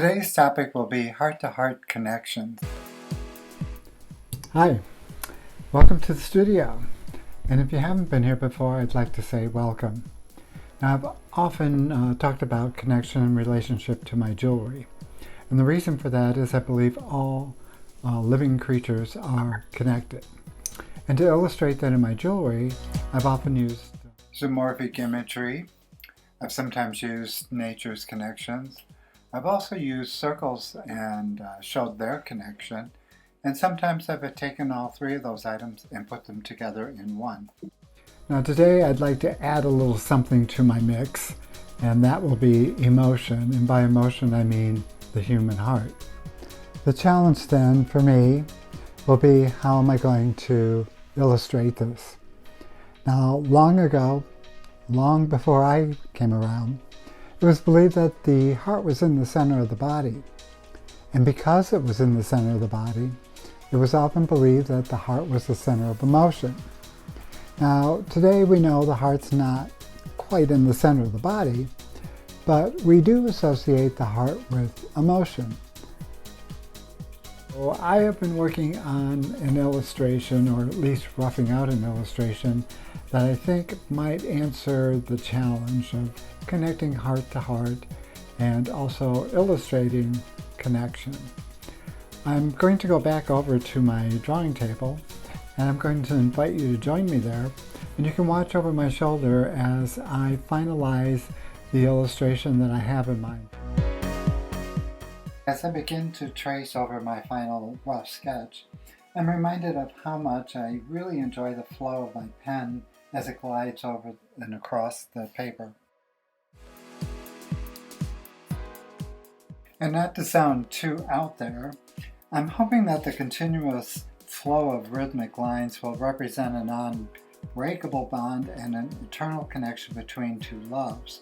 Today's topic will be heart-to-heart connections. Hi, welcome to the studio. And if you haven't been here before, I'd like to say welcome. Now, I've often talked about connection and relationship to my jewelry. And the reason for that is I believe all living creatures are connected. And to illustrate that in my jewelry, I've often used Zoomorphic imagery. I've sometimes used nature's connections. I've also used circles and showed their connection. And sometimes I've taken all three of those items and put them together in one. Now today I'd like to add a little something to my mix, and that will be emotion. And by emotion I mean the human heart. The challenge then for me will be, how am I going to illustrate this? Now, long ago, long before I came around, it was believed that the heart was in the center of the body. And because it was in the center of the body, it was often believed that the heart was the center of emotion. Now, today we know the heart's not quite in the center of the body, but we do associate the heart with emotion. So I have been working on an illustration, or at least roughing out an illustration, that I think might answer the challenge of connecting heart to heart and also illustrating connection. I'm going to go back over to my drawing table, and I'm going to invite you to join me there, and you can watch over my shoulder as I finalize the illustration that I have in mind. As I begin to trace over my final rough sketch, I'm reminded of how much I really enjoy the flow of my pen as it glides over and across the paper. And not to sound too out there, I'm hoping that the continuous flow of rhythmic lines will represent a non-breakable bond and an eternal connection between two loves.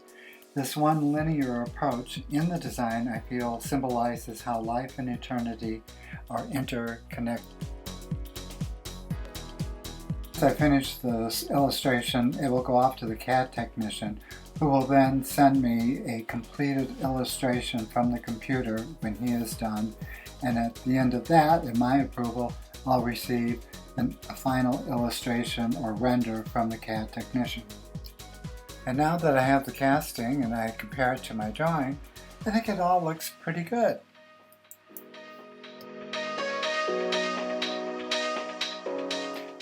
This one linear approach in the design, I feel, symbolizes how life and eternity are interconnected. As I finish this illustration, it will go off to the CAD technician, who will then send me a completed illustration from the computer when he is done. And at the end of that, in my approval, I'll receive a final illustration or render from the CAD technician. And now that I have the casting and I compare it to my drawing, I think it all looks pretty good.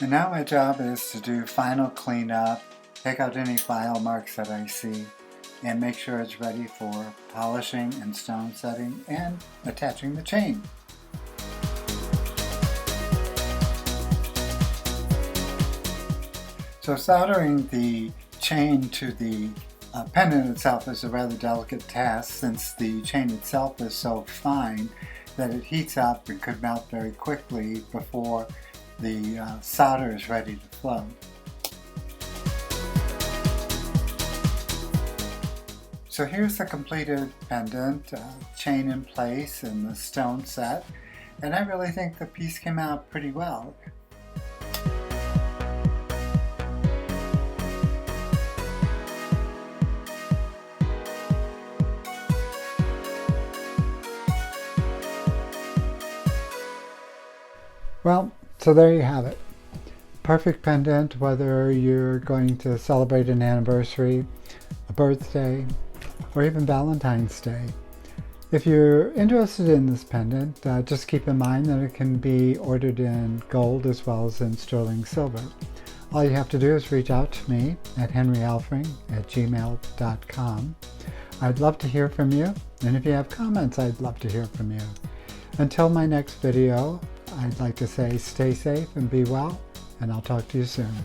And now my job is to do final cleanup, take out any file marks that I see, and make sure it's ready for polishing and stone setting and attaching the chain. So soldering the chain to the pendant itself is a rather delicate task, since the chain itself is so fine that it heats up and could melt very quickly before the solder is ready to flow. So here's the completed pendant, chain in place and the stone set, and I really think the piece came out pretty well. Well, so there you have it. Perfect pendant, whether you're going to celebrate an anniversary, a birthday, or even Valentine's Day. If you're interested in this pendant, just keep in mind that it can be ordered in gold as well as in sterling silver. All you have to do is reach out to me at henryalfring@gmail.com. I'd love to hear from you, and if you have comments, I'd love to hear from you. Until my next video, I'd like to say stay safe and be well, and I'll talk to you soon.